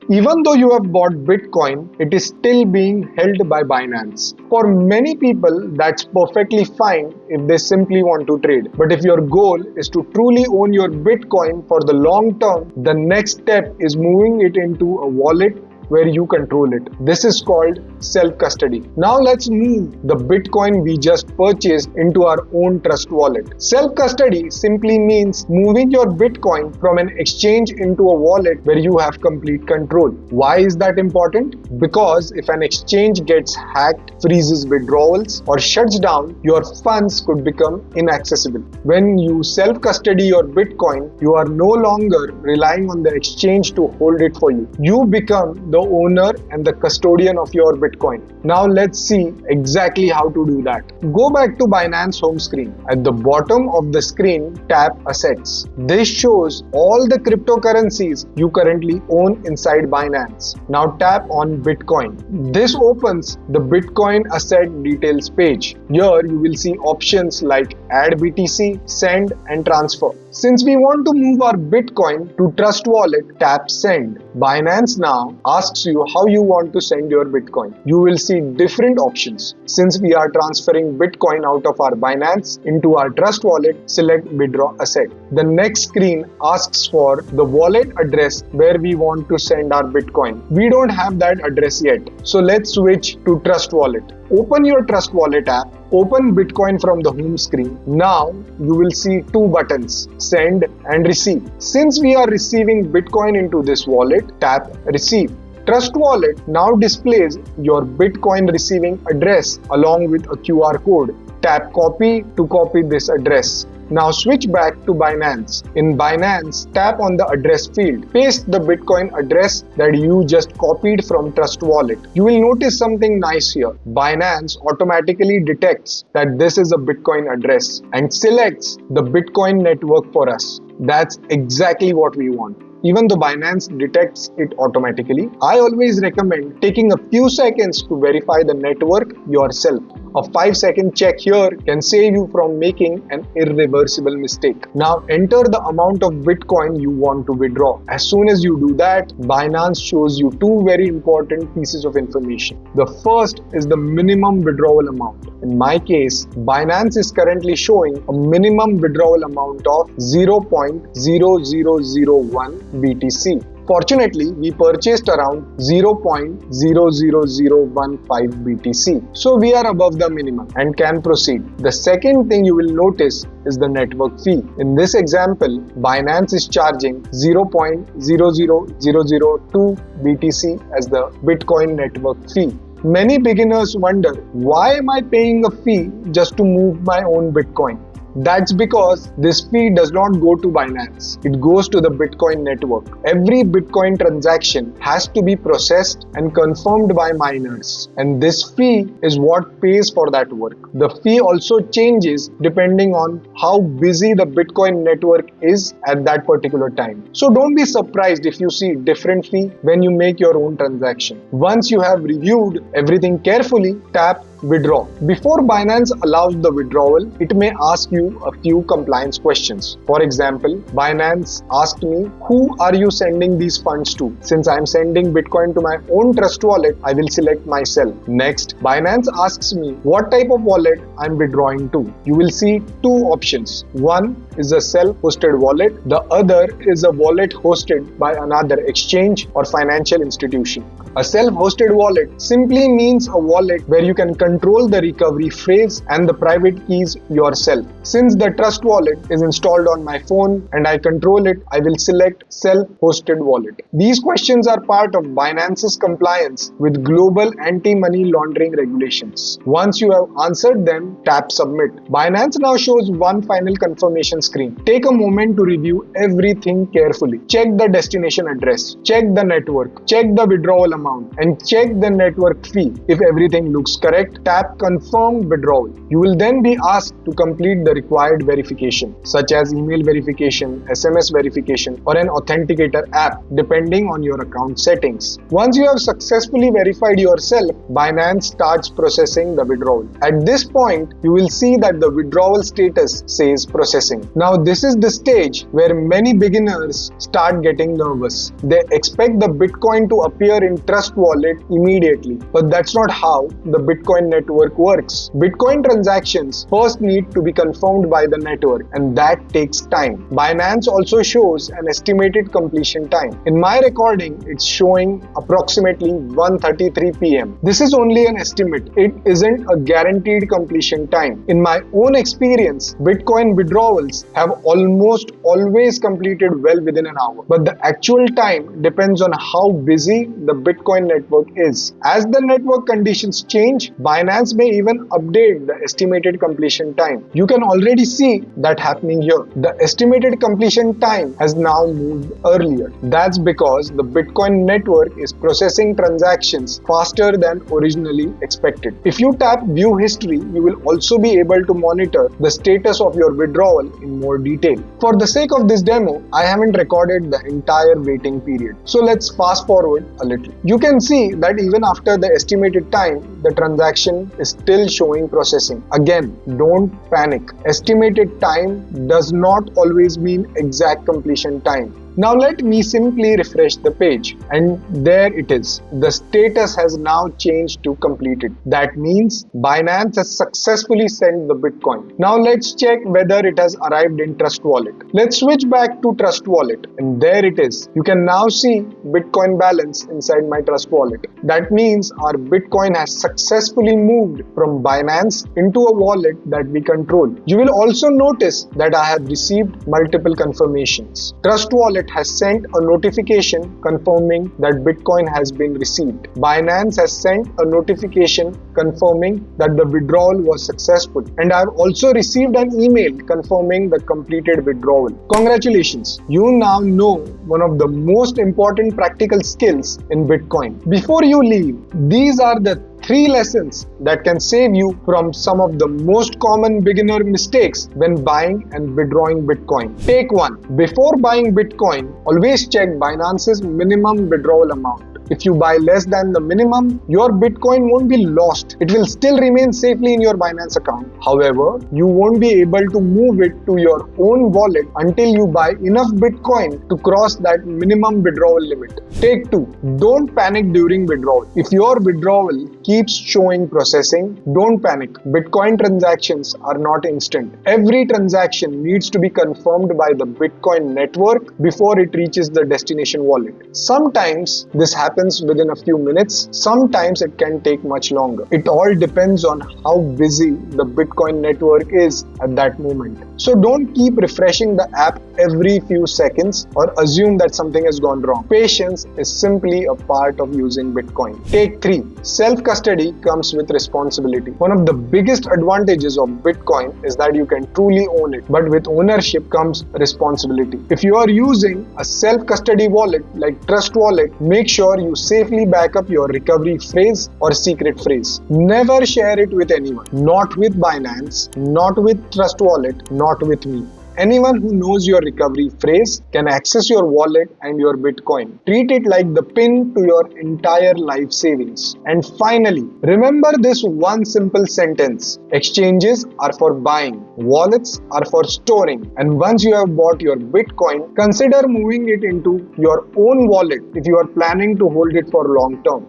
Even though you have bought Bitcoin, it is still being held by Binance. For many people, that's perfectly fine if they simply want to trade. But if your goal is to truly own your Bitcoin for the long term, the next step is moving it into a wallet where you control it. This is called self-custody. Now let's move the Bitcoin we just purchased into our own trust wallet. Self-custody simply means moving your Bitcoin from an exchange into a wallet where you have complete control. Why is that important? Because if an exchange gets hacked, freezes withdrawals, or shuts down, your funds could become inaccessible. When you self-custody your Bitcoin, you are no longer relying on the exchange to hold it for you. You become the owner and the custodian of your Bitcoin. Now let's see exactly how to do that. Go back to Binance home screen. At the bottom of the screen, tap Assets. This shows all the cryptocurrencies you currently own inside Binance. Now tap on Bitcoin. This opens the Bitcoin asset details page. Here you will see options like Add BTC, Send and Transfer. Since we want to move our Bitcoin to Trust Wallet, tap Send. Binance now asks you how you want to send your Bitcoin. You will see different options. Since we are transferring Bitcoin out of our Binance into our Trust Wallet, select Withdraw Asset. The next screen asks for the wallet address where we want to send our Bitcoin. We don't have that address yet, so let's switch to Trust Wallet. Open your Trust Wallet app, open Bitcoin from the home screen. Now you will see two buttons, Send and Receive. Since we are receiving Bitcoin into this wallet, tap Receive. Trust Wallet now displays your Bitcoin receiving address along with a QR code. Tap Copy to copy this address. Now switch back to Binance. In Binance, tap on the address field. Paste the Bitcoin address that you just copied from Trust Wallet. You will notice something nice here. Binance automatically detects that this is a Bitcoin address and selects the Bitcoin network for us. That's exactly what we want. Even though Binance detects it automatically, I always recommend taking a few seconds to verify the network yourself. A 5-second check here can save you from making an irreversible mistake. Now enter the amount of Bitcoin you want to withdraw. As soon as you do that, Binance shows you two very important pieces of information. The first is the minimum withdrawal amount. In my case, Binance is currently showing a minimum withdrawal amount of 0.0001 BTC. Fortunately, we purchased around 0.00015 BTC. So we are above the minimum and can proceed. The second thing you will notice is the network fee. In this example, Binance is charging 0.00002 BTC as the Bitcoin network fee. Many beginners wonder, why am I paying a fee just to move my own Bitcoin? That's because this fee does not go to Binance. It goes to the Bitcoin network. Every Bitcoin transaction has to be processed and confirmed by miners. And this fee is what pays for that work. The fee also changes depending on how busy the Bitcoin network is at that particular time. So don't be surprised if you see different fee when you make your own transaction. Once you have reviewed everything carefully, tap Withdraw. Before Binance allows the withdrawal, it may ask you a few compliance questions. For example, Binance asked me, who are you sending these funds to? Since I am sending Bitcoin to my own Trust Wallet, I will select myself. Next, Binance asks me what type of wallet I am withdrawing to. You will see two options. One is a self-hosted wallet. The other is a wallet hosted by another exchange or financial institution. A self-hosted wallet simply means a wallet where you can control the recovery phrase and the private keys yourself. Since the Trust Wallet is installed on my phone and I control it, I will select self-hosted wallet. These questions are part of Binance's compliance with global anti-money laundering regulations. Once you have answered them, tap Submit. Binance now shows one final confirmation screen. Take a moment to review everything carefully. Check the destination address, check the network, check the withdrawal amount, and check the network fee. If everything looks correct, tap Confirm Withdrawal. You will then be asked to complete the required verification, such as email verification, SMS verification, or an authenticator app, depending on your account settings. Once you have successfully verified yourself, Binance starts processing the withdrawal. At this point, you will see that the withdrawal status says processing. Now, this is the stage where many beginners start getting nervous. They expect the Bitcoin to appear in Trust Wallet immediately, but that's not how the Bitcoin network works. Bitcoin transactions first need to be confirmed by the network, and that takes time. Binance also shows an estimated completion time. In my recording, it's showing approximately 1:33 p.m. This is only an estimate. It isn't a guaranteed completion time. In my own experience, Bitcoin withdrawals have almost always completed well within an hour, but the actual time depends on how busy the Bitcoin network is. As the network conditions change, Binance may even update the estimated completion time. You can already see that happening here. The estimated completion time has now moved earlier. That's because the Bitcoin network is processing transactions faster than originally expected. If you tap View History, you will also be able to monitor the status of your withdrawal in more detail. For the sake of this demo, I haven't recorded the entire waiting period. So let's fast forward a little. You can see that even after the estimated time, the transaction is still showing processing. Again, don't panic. Estimated time does not always mean exact completion time. Now let me simply refresh the page, and there it is. The status has now changed to completed. That means Binance has successfully sent the Bitcoin. Now let's check whether it has arrived in Trust Wallet. Let's switch back to Trust Wallet, and there it is. You can now see Bitcoin balance inside my Trust Wallet. That means our Bitcoin has successfully moved from Binance into a wallet that we control. You will also notice that I have received multiple confirmations. Trust Wallet has sent a notification confirming that Bitcoin has been received. Binance has sent a notification confirming that the withdrawal was successful. And I have also received an email confirming the completed withdrawal. Congratulations! You now know one of the most important practical skills in Bitcoin. Before you leave, these are the 3 lessons that can save you from some of the most common beginner mistakes when buying and withdrawing Bitcoin. Take 1. Before buying Bitcoin, always check Binance's minimum withdrawal amount. If you buy less than the minimum, your Bitcoin won't be lost. It will still remain safely in your Binance account. However, you won't be able to move it to your own wallet until you buy enough Bitcoin to cross that minimum withdrawal limit. Take 2. Don't panic during withdrawal. If your withdrawal keeps showing processing, don't panic. Bitcoin transactions are not instant. Every transaction needs to be confirmed by the Bitcoin network before it reaches the destination wallet. Sometimes this happens within a few minutes, sometimes it can take much longer. It all depends on how busy the Bitcoin network is at that moment. So don't keep refreshing the app every few seconds or assume that something has gone wrong. Patience is simply a part of using Bitcoin. Take 3. Self-custody comes with responsibility. One of the biggest advantages of Bitcoin is that you can truly own it, but with ownership comes responsibility. If you are using a self-custody wallet like Trust Wallet, make sure you safely back up your recovery phrase or secret phrase. Never share it with anyone. Not with Binance, not with Trust Wallet, not with me. Anyone who knows your recovery phrase can access your wallet and your Bitcoin. Treat it like the pin to your entire life savings. And finally, remember this one simple sentence. Exchanges are for buying, wallets are for storing. And once you have bought your Bitcoin, consider moving it into your own wallet if you are planning to hold it for long term.